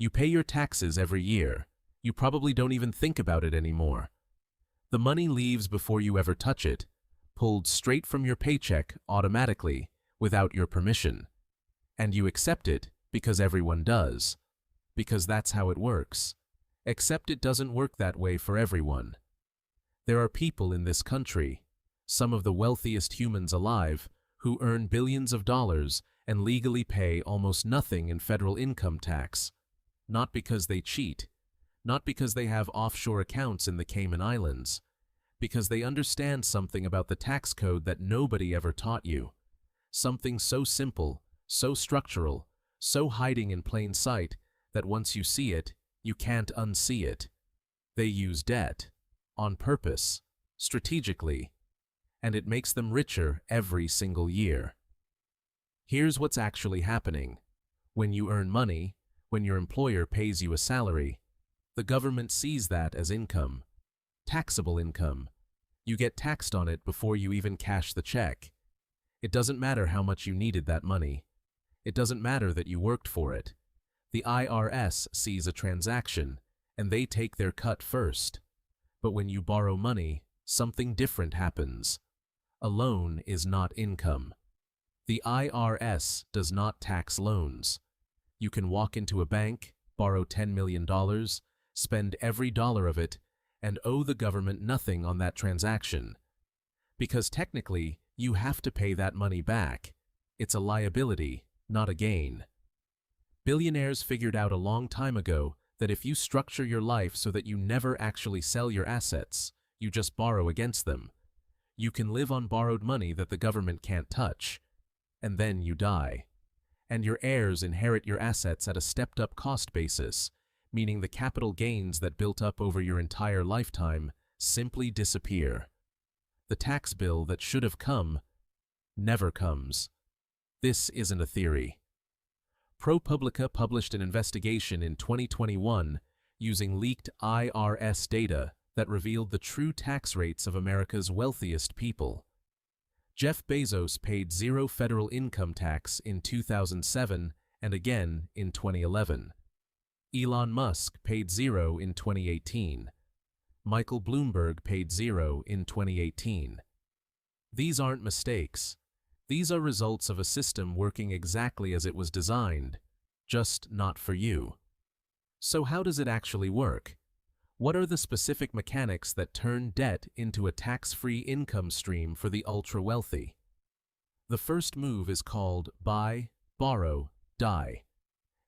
You pay your taxes every year. You probably don't even think about it anymore. The money leaves before you ever touch it, pulled straight from your paycheck automatically, without your permission. And you accept it because everyone does. Because that's how it works. Except it doesn't work that way for everyone. There are people in this country, some of the wealthiest humans alive, who earn billions of dollars and legally pay almost nothing in federal income tax. Not because they cheat, not because they have offshore accounts in the Cayman Islands, because they understand something about the tax code that nobody ever taught you. Something so simple, so structural, so hiding in plain sight that once you see it, you can't unsee it. They use debt, on purpose, strategically, and it makes them richer every single year. Here's what's actually happening. When you earn money, when your employer pays you a salary, the government sees that as income, taxable income. You get taxed on it before you even cash the check. It doesn't matter how much you needed that money. It doesn't matter that you worked for it. The IRS sees a transaction, and they take their cut first. But when you borrow money, something different happens. A loan is not income. The IRS does not tax loans. You can walk into a bank, borrow $10 million, spend every dollar of it, and owe the government nothing on that transaction. Because technically, you have to pay that money back. It's a liability, not a gain. Billionaires figured out a long time ago that if you structure your life so that you never actually sell your assets, you just borrow against them, you can live on borrowed money that the government can't touch. And then you die. And your heirs inherit your assets at a stepped-up cost basis, meaning the capital gains that built up over your entire lifetime simply disappear. The tax bill that should have come never comes. This isn't a theory. ProPublica published an investigation in 2021 using leaked IRS data that revealed the true tax rates of America's wealthiest people. Jeff Bezos paid zero federal income tax in 2007 and again in 2011. Elon Musk paid zero in 2018. Michael Bloomberg paid zero in 2018. These aren't mistakes. These are results of a system working exactly as it was designed, just not for you. So how does it actually work? What are the specific mechanics that turn debt into a tax-free income stream for the ultra-wealthy? The first move is called buy, borrow, die.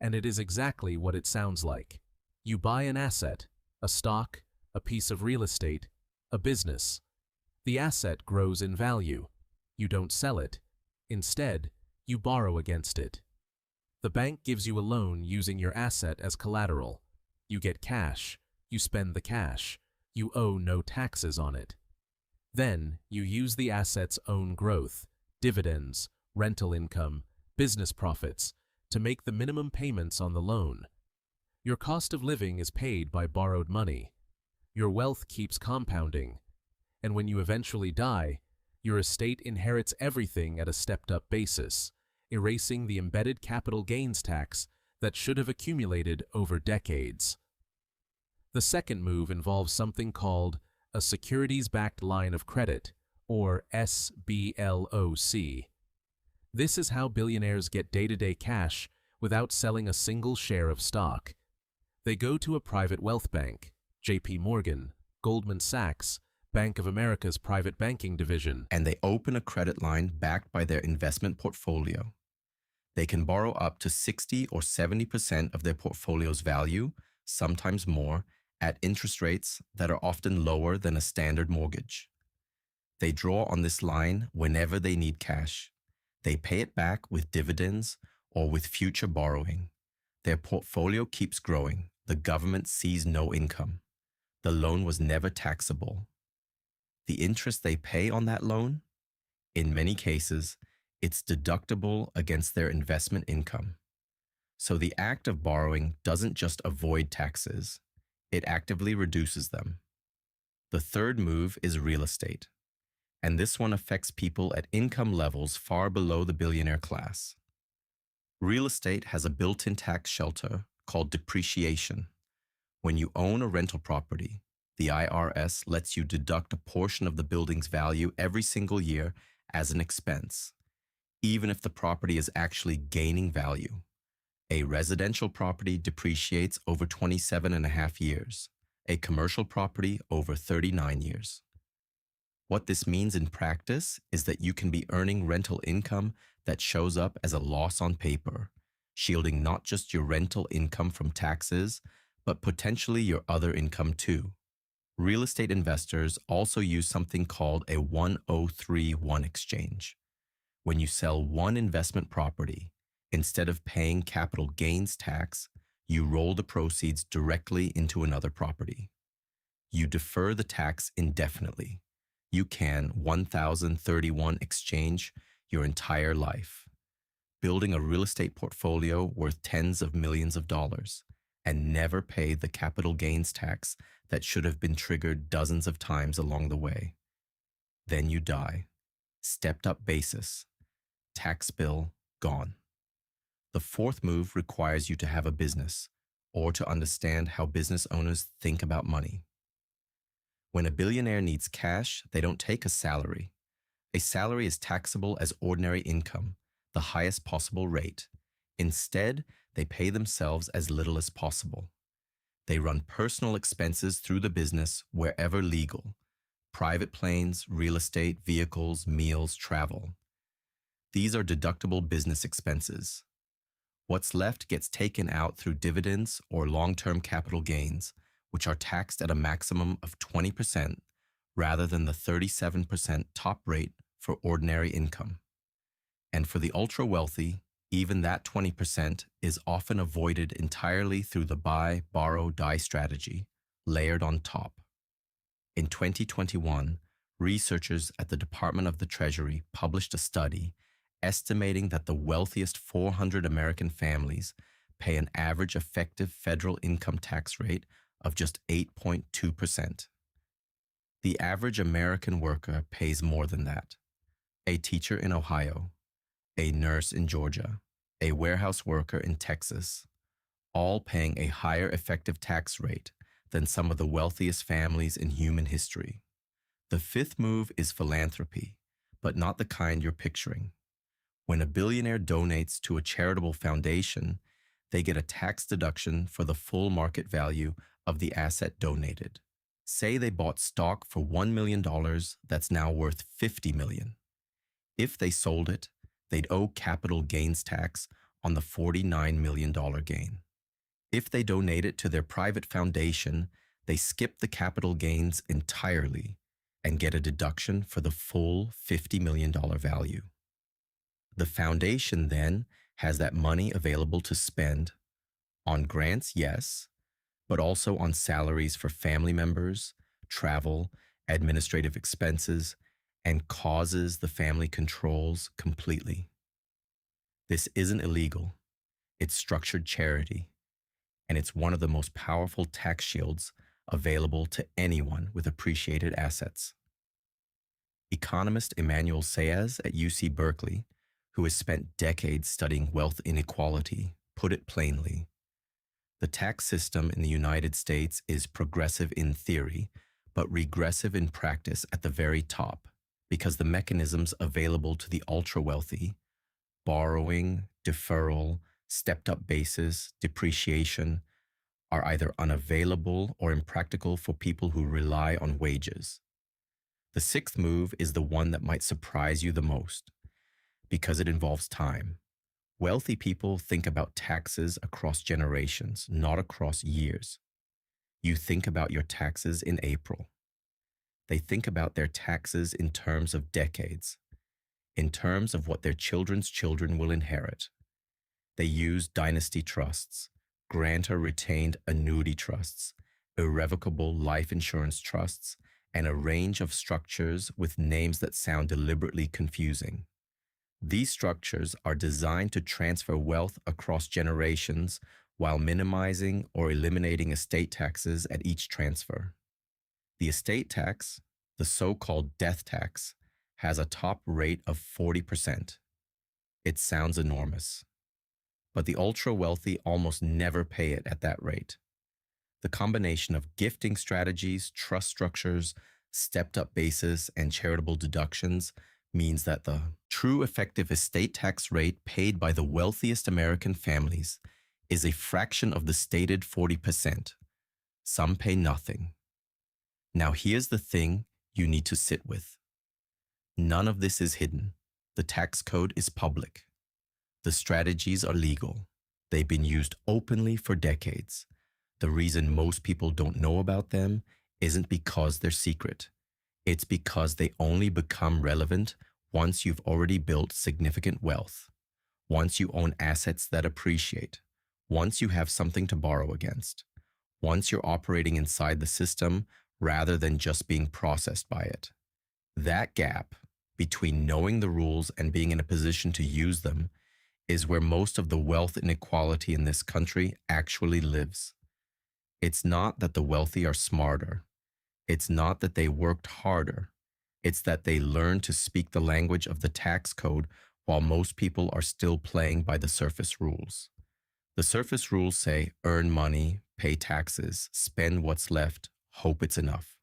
And it is exactly what it sounds like. You buy an asset, a stock, a piece of real estate, a business. The asset grows in value. You don't sell it. Instead, you borrow against it. The bank gives you a loan using your asset as collateral. You get cash. You spend the cash. You owe no taxes on it. Then, you use the asset's own growth, dividends, rental income, business profits, to make the minimum payments on the loan. Your cost of living is paid by borrowed money. Your wealth keeps compounding. And when you eventually die, your estate inherits everything at a stepped-up basis, erasing the embedded capital gains tax that should have accumulated over decades. The second move involves something called a securities-backed line of credit, or SBLOC. This is how billionaires get day-to-day cash without selling a single share of stock. They go to a private wealth bank, JP Morgan, Goldman Sachs, Bank of America's private banking division, and they open a credit line backed by their investment portfolio. They can borrow up to 60 or 70% of their portfolio's value, sometimes more, at interest rates that are often lower than a standard mortgage. They draw on this line whenever they need cash. They pay it back with dividends or with future borrowing. Their portfolio keeps growing. The government sees no income. The loan was never taxable. The interest they pay on that loan? In many cases, it's deductible against their investment income. So the act of borrowing doesn't just avoid taxes, it actively reduces them. The third move is real estate, and this one affects people at income levels far below the billionaire class. Real estate has a built-in tax shelter called depreciation. When you own a rental property, the IRS lets you deduct a portion of the building's value every single year as an expense, even if the property is actually gaining value. A residential property depreciates over 27 and a half years, a commercial property over 39 years. What this means in practice is that you can be earning rental income that shows up as a loss on paper, shielding not just your rental income from taxes, but potentially your other income too. Real estate investors also use something called a 1031 exchange. When you sell one investment property, instead of paying capital gains tax, you roll the proceeds directly into another property. You defer the tax indefinitely. You can 1031 exchange your entire life, building a real estate portfolio worth tens of millions of dollars, and never pay the capital gains tax that should have been triggered dozens of times along the way. Then you die. Stepped up basis. Tax bill gone. The fourth move requires you to have a business or to understand how business owners think about money. When a billionaire needs cash, they don't take a salary. A salary is taxable as ordinary income, the highest possible rate. Instead, they pay themselves as little as possible. They run personal expenses through the business wherever legal. Private planes, real estate, vehicles, meals, travel. These are deductible business expenses. What's left gets taken out through dividends or long-term capital gains, which are taxed at a maximum of 20% rather than the 37% top rate for ordinary income. And for the ultra-wealthy, even that 20% is often avoided entirely through the buy, borrow, die strategy, layered on top. In 2021, researchers at the Department of the Treasury published a study estimating that the wealthiest 400 American families pay an average effective federal income tax rate of just 8.2%. The average American worker pays more than that. A teacher in Ohio, a nurse in Georgia, a warehouse worker in Texas, all paying a higher effective tax rate than some of the wealthiest families in human history. The fifth move is philanthropy, but not the kind you're picturing. When a billionaire donates to a charitable foundation, they get a tax deduction for the full market value of the asset donated. Say they bought stock for $1 million that's now worth $50 million. If they sold it, they'd owe capital gains tax on the $49 million gain. If they donate it to their private foundation, they skip the capital gains entirely and get a deduction for the full $50 million value. The foundation then has that money available to spend on grants, yes, but also on salaries for family members, travel, administrative expenses, and causes the family controls completely. This isn't illegal. It's structured charity, and it's one of the most powerful tax shields available to anyone with appreciated assets. Economist Emmanuel Saez at UC Berkeley, who has spent decades studying wealth inequality, put it plainly. The tax system in the United States is progressive in theory, but regressive in practice at the very top, because the mechanisms available to the ultra-wealthy, borrowing, deferral, stepped-up basis, depreciation, are either unavailable or impractical for people who rely on wages. The sixth move is the one that might surprise you the most, because it involves time. Wealthy people think about taxes across generations, not across years. You think about your taxes in April. They think about their taxes in terms of decades, in terms of what their children's children will inherit. They use dynasty trusts, grantor-retained annuity trusts, irrevocable life insurance trusts, and a range of structures with names that sound deliberately confusing. These structures are designed to transfer wealth across generations while minimizing or eliminating estate taxes at each transfer. The estate tax, the so-called death tax, has a top rate of 40%. It sounds enormous. But the ultra wealthy almost never pay it at that rate. The combination of gifting strategies, trust structures, stepped up basis, and charitable deductions means that the true effective estate tax rate paid by the wealthiest American families is a fraction of the stated 40%. Some pay nothing. Now, here's the thing you need to sit with. None of this is hidden. The tax code is public. The strategies are legal. They've been used openly for decades. The reason most people don't know about them isn't because they're secret. It's because they only become relevant once you've already built significant wealth, once you own assets that appreciate, once you have something to borrow against, once you're operating inside the system rather than just being processed by it. That gap between knowing the rules and being in a position to use them is where most of the wealth inequality in this country actually lives. It's not that the wealthy are smarter. It's not that they worked harder. It's that they learned to speak the language of the tax code while most people are still playing by the surface rules. The surface rules say earn money, pay taxes, spend what's left, hope it's enough.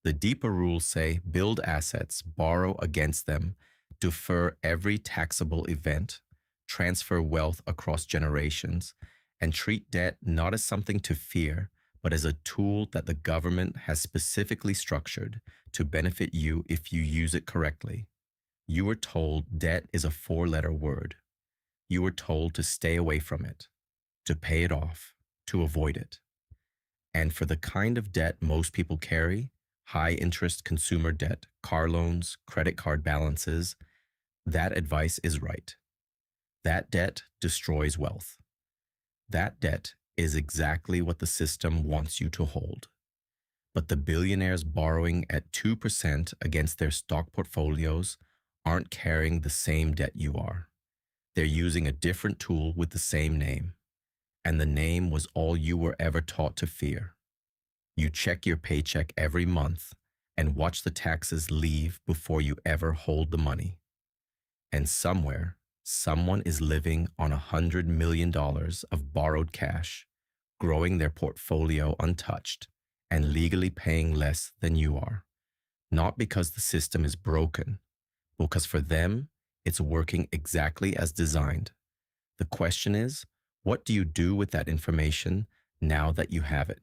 The deeper rules say build assets, borrow against them, defer every taxable event, transfer wealth across generations, and treat debt not as something to fear, but as a tool that the government has specifically structured to benefit you if you use it correctly. You were told debt is a four-letter word. You were told to stay away from it, to pay it off, to avoid it. And for the kind of debt most people carry, high-interest consumer debt, car loans, credit card balances, that advice is right. That debt destroys wealth. That debt is exactly what the system wants you to hold. But the billionaires borrowing at 2% against their stock portfolios aren't carrying the same debt you are. They're using a different tool with the same name. And the name was all you were ever taught to fear. You check your paycheck every month and watch the taxes leave before you ever hold the money. And somewhere, someone is living on $100 million of borrowed cash, growing their portfolio untouched, and legally paying less than you are. Not because the system is broken, but because for them, it's working exactly as designed. The question is, what do you do with that information now that you have it?